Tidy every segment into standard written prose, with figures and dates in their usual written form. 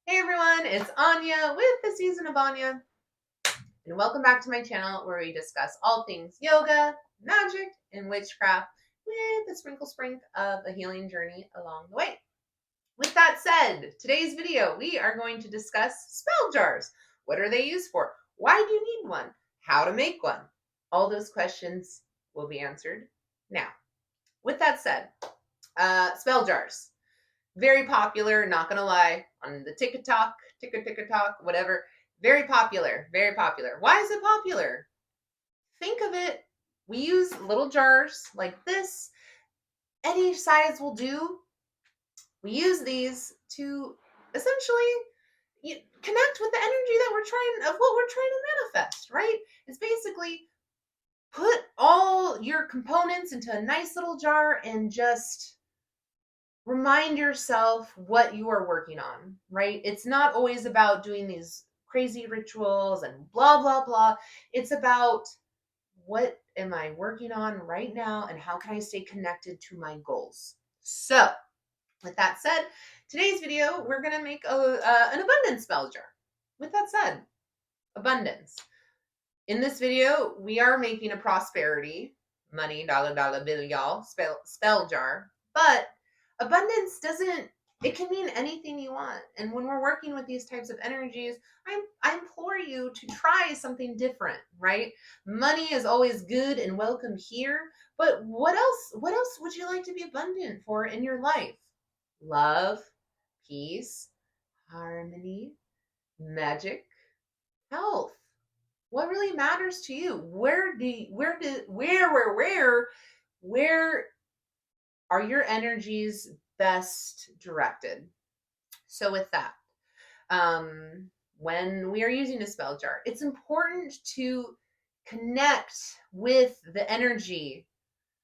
Hey everyone, it's Anya with the Season of Anya, and welcome back to my channel where we discuss all things yoga, magic, and witchcraft with a sprinkle of a healing journey along the way. With that said, today's video, we are going to discuss spell jars. What are they used for? Why do you need one? How to make one? All those questions will be answered now. With that said, spell jars. Very popular, not gonna lie, on the TikTok, whatever. Very popular, very popular. Why is it popular? Think of it. We use little jars like this. Any size will do. We use these to essentially connect with the energy that what we're trying to manifest, right? It's basically put all your components into a nice little jar and just remind yourself what you are working on, right? It's not always about doing these crazy rituals and blah, blah, blah. It's about what am I working on right now and how can I stay connected to my goals? So, with that said, today's video, we're going to make an abundance spell jar. With that said, abundance. In this video, we are making a prosperity, money, dollar bill, y'all, spell jar. But abundance doesn't, it can mean anything you want. And when we're working with these types of energies, I implore you to try something different, right? Money is always good and welcome here. But what else would you like to be abundant for in your life? Love, peace, harmony, magic, health. What really matters to you? Where are your energies best directed? So with that, when we are using a spell jar, it's important to connect with the energy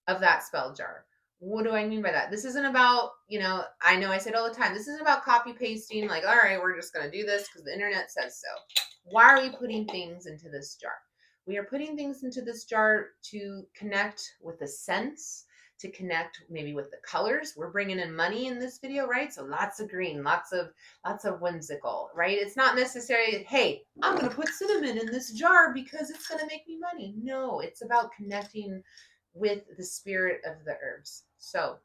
of that spell jar. What do I mean by that? This isn't about, I know I say it all the time. This isn't about copy pasting, like, all right, we're just going to do this because the internet says so. Why are we putting things into this jar? We are putting things into this jar to connect with a sense, to connect maybe with the colors. We're bringing in money in this video, right? So lots of green, lots of whimsical, right? It's not necessarily, hey, I'm going to put cinnamon in this jar because it's going to make me money. No, it's about connecting with the spirit of the herbs. So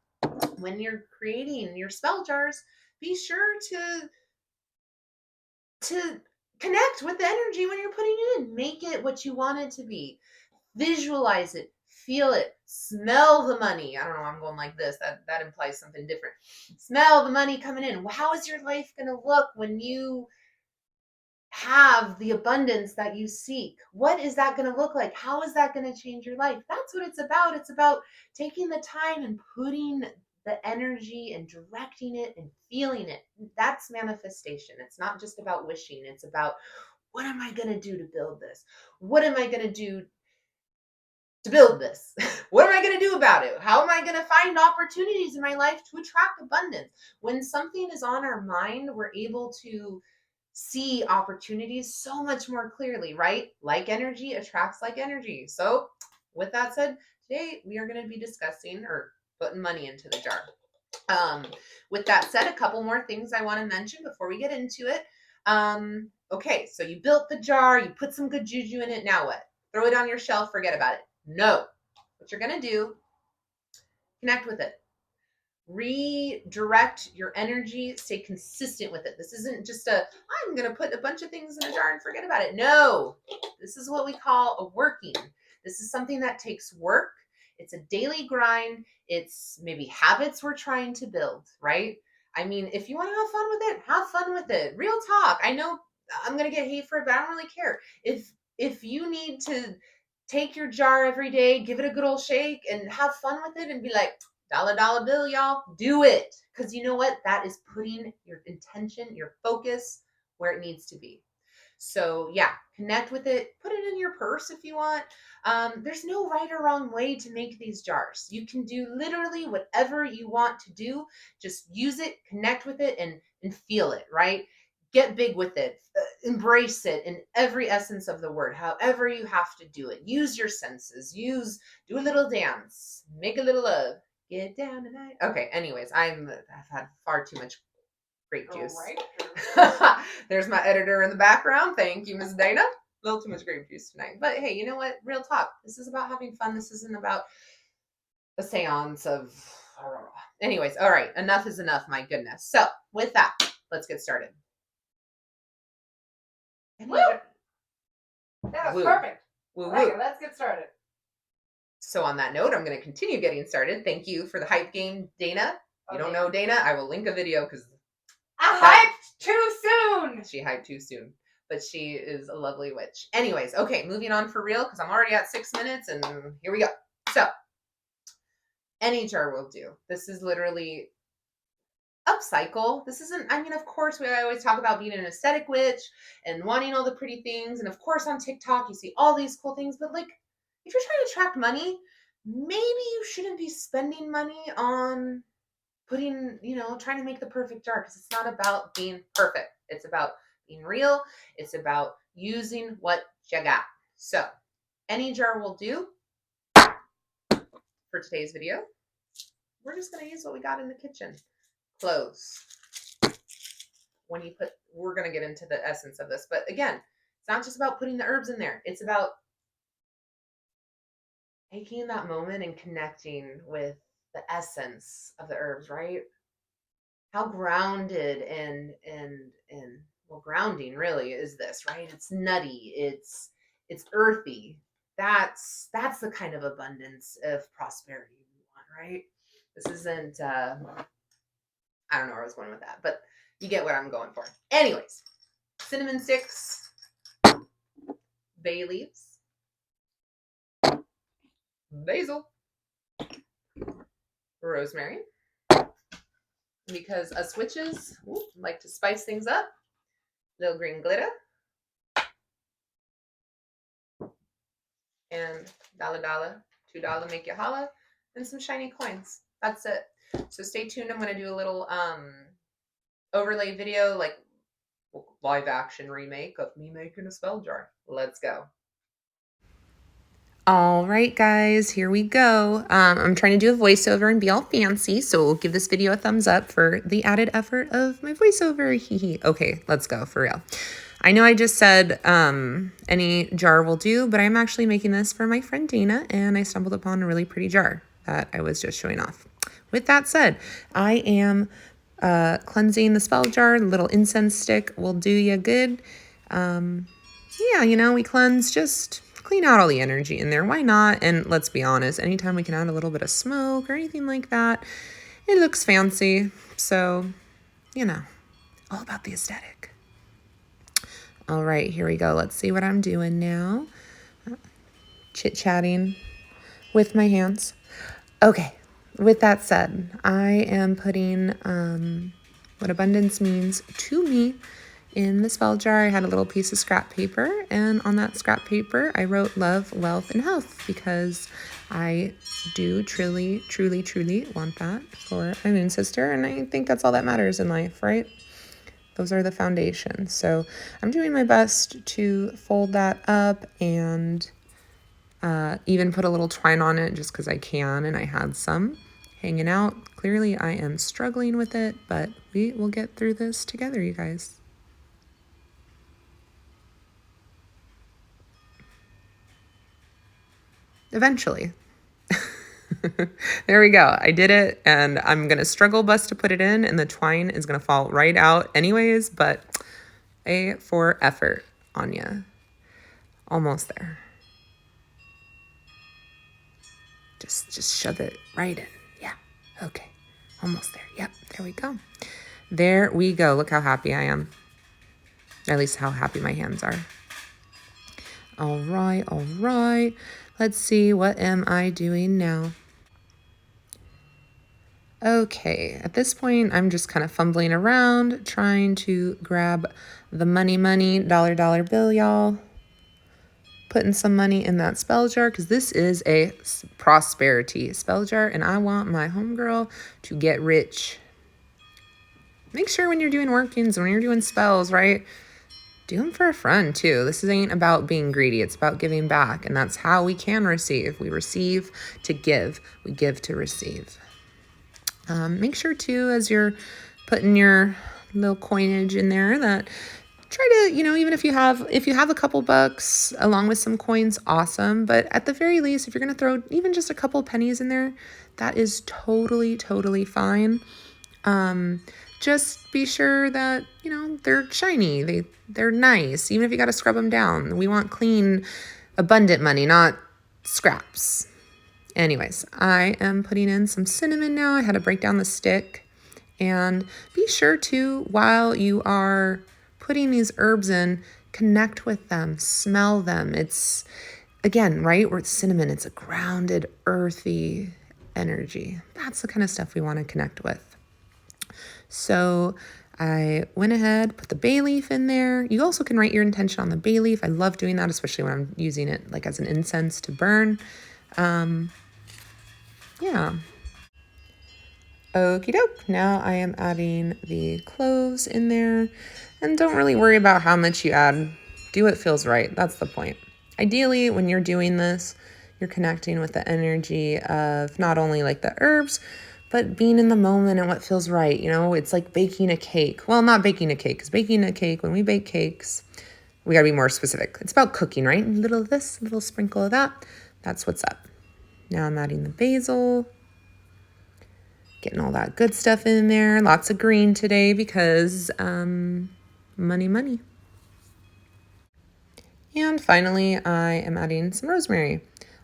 when you're creating your spell jars, be sure to connect with the energy when you're putting it in. Make it what you want it to be. Visualize it, feel it, smell the money. I don't know, I'm going like this. That implies something different. Smell the money coming in. How is your life going to look when you have the abundance that you seek? What is that going to look like? How is that going to change your life? That's what it's about. It's about taking the time and putting the energy and directing it and feeling it. That's manifestation. It's not just about wishing. It's about, what am I going to do to build this? What am I going to do to build this? What am I going to do about it? How am I going to find opportunities in my life to attract abundance? When something is on our mind, we're able to see opportunities so much more clearly, right? Like energy attracts like energy. So, with that said, today we are going to be discussing or putting money into the jar. With that said, a couple more things I want to mention before we get into it. Okay, so you built the jar, you put some good juju in it. Now what? Throw it on your shelf, forget about it. No. What you're going to do, connect with it. Redirect your energy, stay consistent with it. This isn't just I'm going to put a bunch of things in a jar and forget about it. No, this is what we call a working. This is something that takes work. It's a daily grind. It's maybe habits we're trying to build, right? I mean, if you want to have fun with it, have fun with it. Real talk. I know I'm going to get hate for it, but I don't really care. If you need to take your jar every day, give it a good old shake and have fun with it and be like, dollar bill, y'all, do it. Because you know what? That is putting your intention, your focus where it needs to be. So yeah, connect with it. Put it in your purse if you want. There's no right or wrong way to make these jars. You can do literally whatever you want to do. Just use it, connect with it, and feel it, right? Get big with it. Embrace it in every essence of the word, however you have to do it. Use your senses. Do a little dance. Make a little love. Get down tonight. Okay, anyways, I've had far too much grape juice. Right. There's my editor in the background. Thank you, Ms. Dana. A little too much grape juice tonight. But hey, you know what? Real talk. This is about having fun. This isn't about a seance of... Anyways, all right. Enough is enough, my goodness. So with that, let's get started. Woo! That was perfect. Woo, Right, woo. let's get started. So on that note, I'm going to continue getting started. Thank you for the hype game, Dana. You don't know Dana? I will link a video because I hyped too soon. She hyped too soon, but she is a lovely witch. Anyways, okay, moving on for real because I'm already at 6 minutes, and here we go. So any jar will do. This is literally upcycle. This isn't, I mean, of course, I always talk about being an aesthetic witch and wanting all the pretty things. And of course, on TikTok, you see all these cool things. But like, if you're trying to attract money, maybe you shouldn't be spending money on putting, trying to make the perfect jar, because it's not about being perfect. It's about being real. It's about using what you got. So any jar will do for today's video. We're just going to use what we got in the kitchen. Cloves. We're going to get into the essence of this, but again, it's not just about putting the herbs in there. It's about taking that moment and connecting with the essence of the herbs, right? How grounded and well, grounding really is this, right? It's nutty. It's earthy. That's the kind of abundance of prosperity we want, right? This isn't, I don't know where I was going with that, but you get what I'm going for. Anyways, cinnamon sticks, bay leaves, basil, rosemary, because us witches like to spice things up, little green glitter, and $1, $2 make you holla, and some shiny coins. That's it. So stay tuned. I'm going to do a little overlay video, like live action remake of me making a spell jar. Let's go. All right, guys, here we go. I'm trying to do a voiceover and be all fancy, so we'll give this video a thumbs up for the added effort of my voiceover. Okay, let's go for real. I know I just said any jar will do, but I'm actually making this for my friend Dana, and I stumbled upon a really pretty jar that I was just showing off. With that said, I am cleansing the spell jar. The little incense stick will do you good. Yeah, we cleanse, just clean out all the energy in there. Why not? And let's be honest, anytime we can add a little bit of smoke or anything like that, it looks fancy. So, all about the aesthetic. All right, here we go. Let's see what I'm doing now. Chit-chatting with my hands. Okay, with that said, I am putting what abundance means to me in the spell jar. I had a little piece of scrap paper, and on that scrap paper, I wrote love, wealth, and health, because I do truly, truly, truly want that for my moon sister, and I think that's all that matters in life, right? Those are the foundations. So I'm doing my best to fold that up and even put a little twine on it just because I can, and I had some hanging out. Clearly, I am struggling with it, but we will get through this together, you guys. Eventually. There we go. I did it, and I'm going to struggle bust to put it in, and the twine is going to fall right out anyways, but A for effort, Anya. Almost there. Just shove it right in. Yeah. Okay. Almost there. Yep. There we go. There we go. Look how happy I am. At least how happy my hands are. All right. All right. Let's see. What am I doing now? Okay. At this point, I'm just kind of fumbling around, trying to grab the money, dollar bill, y'all. Putting some money in that spell jar, because this is a prosperity spell jar, and I want my homegirl to get rich. Make sure when you're doing workings, when you're doing spells, right, do them for a friend too. This ain't about being greedy. It's about giving back, and that's how we can receive. We receive to give. We give to receive. Make sure too, as you're putting your little coinage in there that try to, even if you have a couple bucks along with some coins, awesome. But at the very least, if you're going to throw even just a couple pennies in there, that is totally, totally fine. Just be sure that, they're shiny. They're nice. Even if you got to scrub them down. We want clean, abundant money, not scraps. Anyways, I am putting in some cinnamon now. I had to break down the stick. And be sure to, while you are putting these herbs in, connect with them, smell them. It's, again, right, where it's cinnamon, it's a grounded, earthy energy. That's the kind of stuff we want to connect with. So I went ahead, put the bay leaf in there. You also can write your intention on the bay leaf. I love doing that, especially when I'm using it like as an incense to burn. Yeah. Okie doke. Now I am adding the cloves in there. And don't really worry about how much you add. Do what feels right. That's the point. Ideally, when you're doing this, you're connecting with the energy of not only like the herbs, but being in the moment and what feels right. It's like baking a cake. Well, not baking a cake, because baking a cake, when we bake cakes, we got to be more specific. It's about cooking, right? A little of this, a little sprinkle of that. That's what's up. Now I'm adding the basil. Getting all that good stuff in there. Lots of green today because money. And finally, I am adding some rosemary.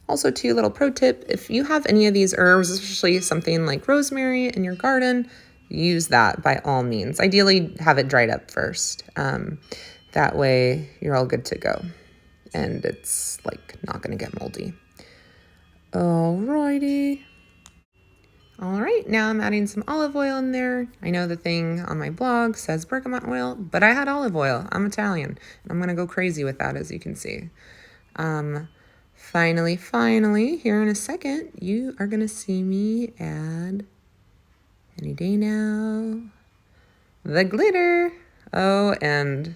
Also, too, little pro tip, if you have any of these herbs, especially something like rosemary in your garden, use that by all means. Ideally, have it dried up first. That way, you're all good to go. And it's like not going to get moldy. Alrighty. All right, now I'm adding some olive oil in there. I know the thing on my blog says bergamot oil, but I had olive oil. I'm Italian, and I'm gonna go crazy with that, as you can see. Finally, here in a second, you are gonna see me add, any day now, the glitter. Oh, and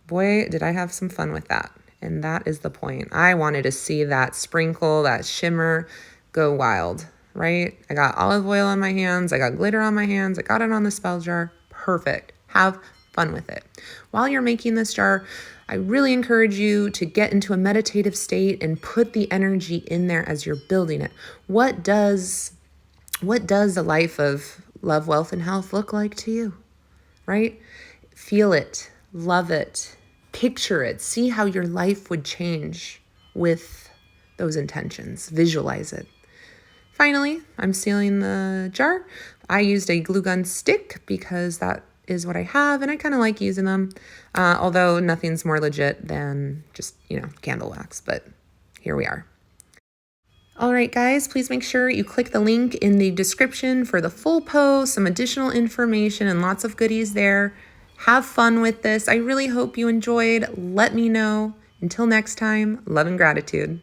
boy, did I have some fun with that. And that is the point. I wanted to see that sprinkle, that shimmer go wild. Right? I got olive oil on my hands. I got glitter on my hands. I got it on the spell jar. Perfect. Have fun with it. While you're making this jar, I really encourage you to get into a meditative state and put the energy in there as you're building it. What does a life of love, wealth, and health look like to you? Right? Feel it. Love it. Picture it. See how your life would change with those intentions. Visualize it. Finally, I'm sealing the jar. I used a glue gun stick because that is what I have, and I kind of like using them, although nothing's more legit than just, candle wax, but here we are. All right, guys, please make sure you click the link in the description for the full post, some additional information, and lots of goodies there. Have fun with this. I really hope you enjoyed. Let me know. Until next time, love and gratitude.